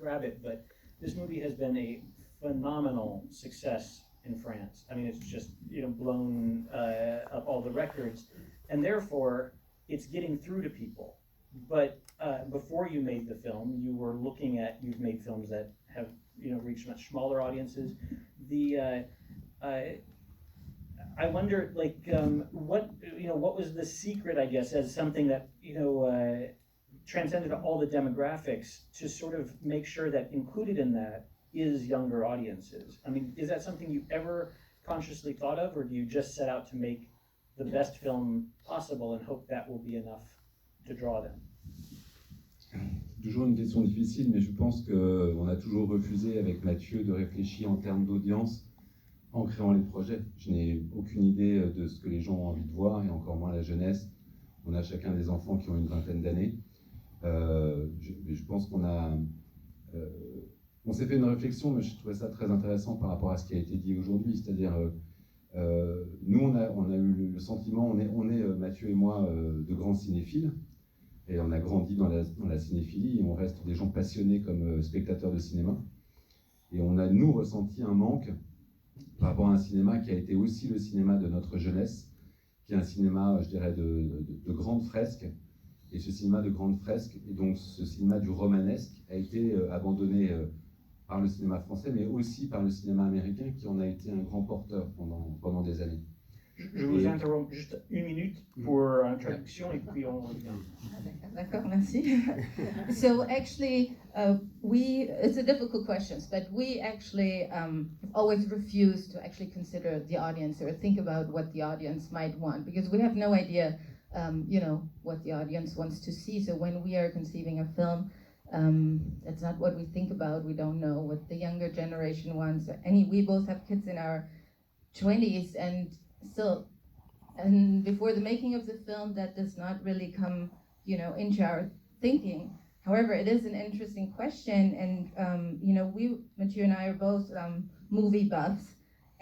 grab it, but this movie has been a phenomenal success in France. I mean, it's just, you know, blown up all the records, and therefore it's getting through to people. But before you made the film, you were looking at, you've made films that have, you know, reached much smaller audiences. I wonder, like, what was the secret, I guess, as something that, you know, transcended all the demographics, to sort of make sure that included in that is younger audiences? I mean, is that something you ever consciously thought of, or do you just set out to make the best film possible and hope that will be enough to draw them? Toujours une question difficile, mais je pense qu'on a toujours refusé avec Matthieu de réfléchir en termes d'audience en créant les projets. Je n'ai aucune idée de ce que les gens ont envie de voir, et encore moins la jeunesse. On a chacun des enfants qui ont une vingtaine d'années. Je pense qu'on a... on s'est fait une réflexion, mais je trouvais ça très intéressant par rapport à ce qui a été dit aujourd'hui. C'est-à-dire, nous, on a eu le sentiment, on est Matthieu et moi, de grands cinéphiles, et on a grandi dans la cinéphilie, et on reste des gens passionnés comme spectateurs de cinéma. Et on a, nous, ressenti un manque par rapport à un cinéma qui a été aussi le cinéma de notre jeunesse, qui est un cinéma, je dirais, de grandes fresques. Et ce cinéma de grandes fresques, et donc ce cinéma du romanesque, a été abandonné par le cinéma français, mais aussi par le cinéma américain, qui en a été un grand porteur pendant des années. Je vous interromps juste une minute pour introduction, et puis on revient. D'accord, merci. So actually, it's a difficult question, but we actually always refuse to actually consider the audience or think about what the audience might want, because we have no idea, you know, what the audience wants to see. So when we are conceiving a film, that's not what we think about. We don't know what the younger generation wants. We both have kids in our 20s, and still, and before the making of the film, that does not really come, you know, into our thinking. However, it is an interesting question, and you know, Matthieu and I are both movie buffs,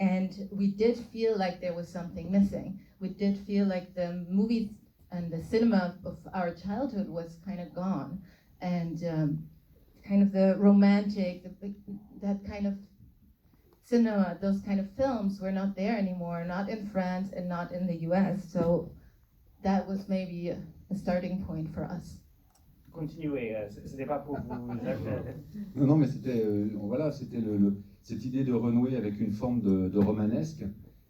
and we did feel like there was something missing. We did feel like the movies and the cinema of our childhood was kind of gone, and kind of the romantic, that kind of cinema, those kind of films were not there anymore, not in France and not in the US. So that was maybe a starting point for us. Continuez, c'était pas pour vous... Non, mais c'était voilà, c'était cette idée de renouer avec une forme de romanesque,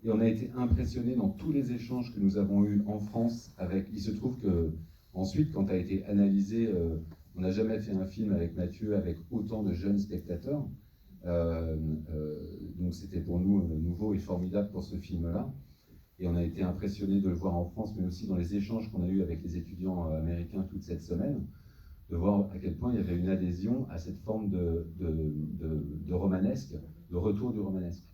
et on a été impressionnés dans tous les échanges que nous avons eus en France. Il se trouve que ensuite, quand a été analysé, on n'a jamais fait un film avec Matthieu avec autant de jeunes spectateurs. Donc c'était pour nous nouveau et formidable pour ce film-là, et on a été impressionnés de le voir en France, mais aussi dans les échanges qu'on a eus avec les étudiants américains toute cette semaine, de voir à quel point il y avait une adhésion à cette forme de romanesque, de retour du romanesque.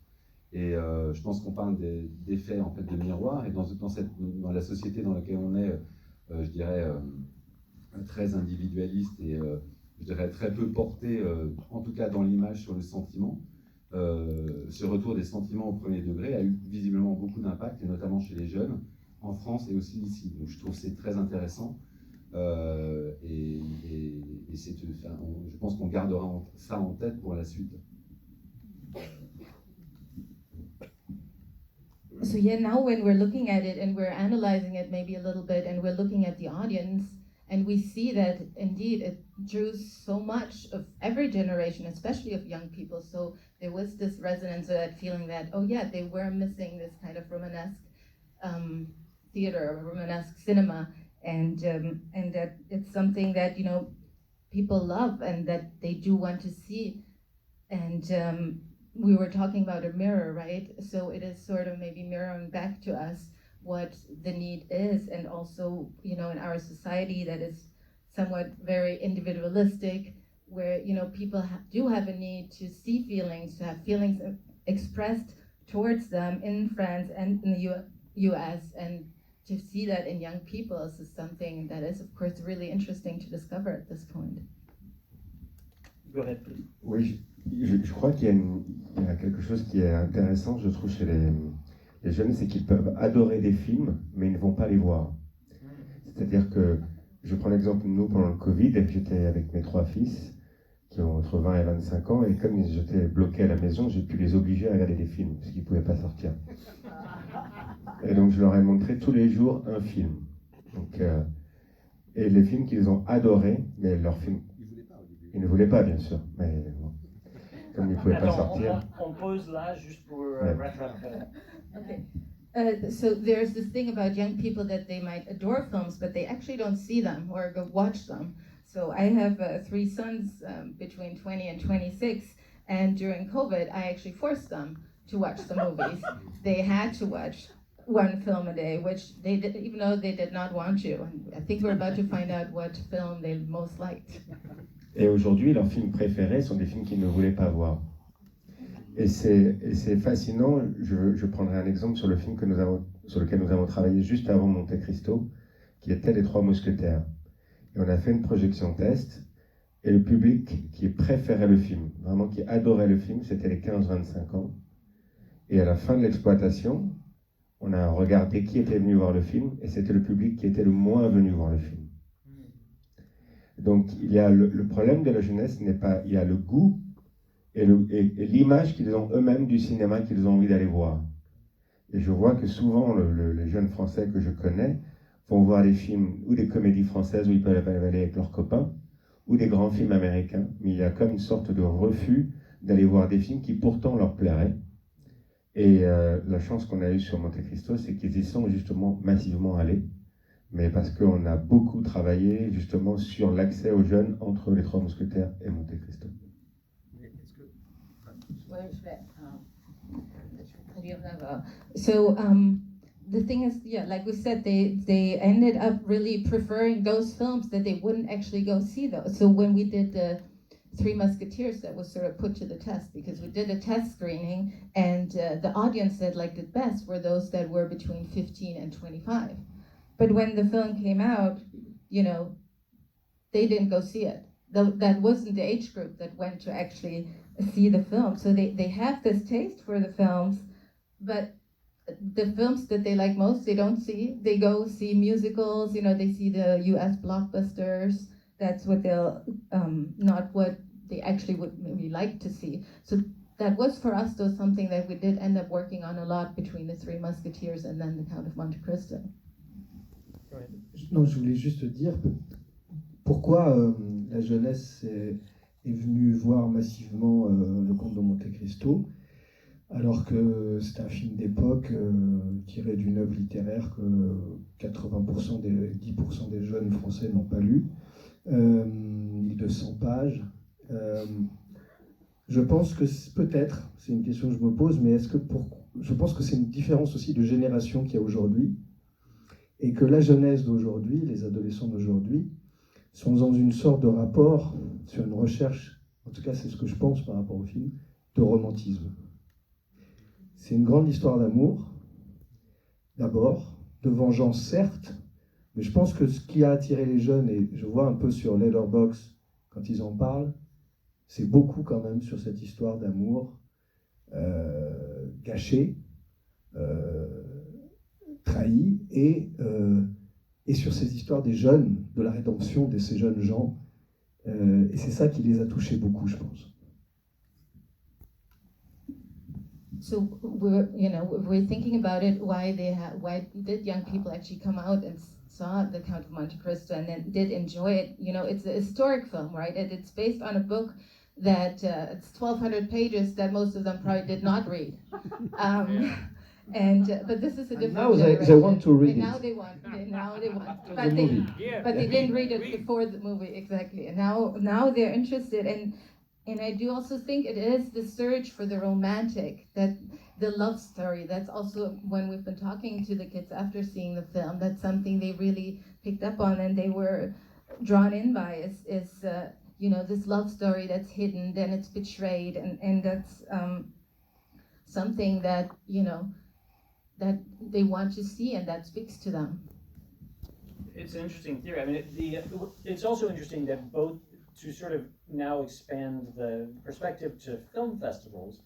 Et je pense qu'on parle d'effets en fait de miroir, et dans la société dans laquelle on est, je dirais très individualiste, et je dirais très peu porté, en tout cas dans l'image, sur le sentiment. Ce retour des sentiments au premier degré a eu visiblement beaucoup d'impact, et notamment chez les jeunes, en France et aussi ici. Donc je trouve que c'est très intéressant, et je pense qu'on gardera ça en tête pour la suite. So yeah, now when we're looking at it and we're analyzing it maybe a little bit, and we're looking at the audience, and we see that indeed it drew so much of every generation, especially of young people. So there was this resonance, or that feeling that, oh yeah, they were missing this kind of Romanesque theater, or Romanesque cinema, and that it's something that, you know, people love and that they do want to see. And we were talking about a mirror, right? So it is sort of maybe mirroring back to us what the need is, and also, you know, in our society that is somewhat very individualistic, where, you know, people do have a need to see feelings, to have feelings expressed towards them in France and in the US, and to see that in young people is something that is, of course, really interesting to discover at this point. Go ahead, please. Oui, je crois qu'il y a quelque chose qui est intéressant, je trouve, chez les jeunes, c'est qu'ils peuvent adorer des films, mais ils ne vont pas les voir. C'est-à-dire que, je prends l'exemple, nous, pendant le Covid, j'étais avec mes 3 fils, qui ont entre 20 et 25 ans, et comme j'étais bloqué à la maison, j'ai pu les obliger à regarder des films, parce qu'ils ne pouvaient pas sortir. Et donc je leur ai montré tous les jours un film. Donc, et les films qu'ils ont adorés, mais leurs films, ils ne voulaient pas bien sûr, mais bon, comme ils ne pouvaient pas sortir. On pose là juste pour rattraper. Okay. So there's this thing about young people that they might adore films, but they actually don't see them or go watch them. So I have 3 sons between 20 and 26, and during COVID, I actually forced them to watch the movies. They had to watch one film a day, which they did, even though they did not want to. And I think we're about to find out what film they most liked. Et aujourd'hui, leurs films préférés sont des films qu'ils ne voulaient pas voir. Et c'est fascinant. Je prendrai un exemple sur le film sur lequel nous avons travaillé juste avant Monte Cristo, qui était Les Trois Mousquetaires. Et on a fait une projection test, et le public qui préférait le film, vraiment qui adorait le film, c'était les 15-25 ans. Et à la fin de l'exploitation, on a regardé qui était venu voir le film, et c'était le public qui était le moins venu voir le film. Donc il y a le problème de la jeunesse n'est pas, il y a le goût et l'image qu'ils ont eux-mêmes du cinéma qu'ils ont envie d'aller voir. Et je vois que souvent les jeunes Français que je connais vont voir des films ou des comédies françaises où ils peuvent aller avec leurs copains, ou des grands films américains, mais il y a comme une sorte de refus d'aller voir des films qui pourtant leur plairaient. Et la chance qu'on a eue sur Monte Cristo, c'est qu'ils y sont justement massivement allés, mais parce qu'on a beaucoup travaillé justement sur l'accès aux jeunes entre Les Trois Mousquetaires et Monte Cristo. So the thing is, yeah, like we said, they ended up really preferring those films that they wouldn't actually go see those. So when we did the Three Musketeers, that was sort of put to the test, because we did a test screening, and the audience that liked it best were those that were between 15 and 25. But when the film came out, you know, they didn't go see it. That wasn't the age group that went to actually see the film. So they have this taste for the films, but the films that they like most, they don't see. They go see musicals, you know, they see the US blockbusters. That's what they'll, not what they actually would maybe like to see. So that was for us, though, something that we did end up working on a lot between the Three Musketeers and then the Count of Monte Cristo. Non, je voulais juste dire pourquoi la jeunesse est venue voir massivement le Comte de Monte Cristo, alors que c'est un film d'époque tiré d'une œuvre littéraire que 10% des jeunes français n'ont pas lu, 1200 pages. Je pense que peut-être, c'est une question que je me pose, mais je pense que c'est une différence aussi de génération qu'il y a aujourd'hui, et que la jeunesse d'aujourd'hui, les adolescents d'aujourd'hui, sont dans une sorte de rapport sur une recherche, en tout cas c'est ce que je pense par rapport au film, de romantisme. C'est une grande histoire d'amour, d'abord, de vengeance certes, mais je pense que ce qui a attiré les jeunes, et je vois un peu sur Letterboxd quand ils en parlent, c'est beaucoup quand même sur cette histoire d'amour gâché, trahi, et sur ces histoires des jeunes, de la rédemption de ces jeunes gens, et c'est ça qui les a touchés beaucoup, je pense. So we're thinking about it. Why did young people actually come out and saw the Count of Monte Cristo and then did enjoy it? You know, it's a historic film, right? And it's based on a book that it's 1,200 pages that most of them probably did not read. But this is a different Now generation. they want to read and it. Now they want. The movie. But they didn't read it before the movie, exactly. And now they're interested, and I do also think it is the search for the romantic, that the love story. That's also, when we've been talking to the kids after seeing the film, that's something they really picked up on and they were drawn in by, is this love story that's hidden, then it's betrayed, and that's something that, that they want to see and that speaks to them. It's an interesting theory. I mean, it's also interesting that both, to sort of now expand the perspective to film festivals,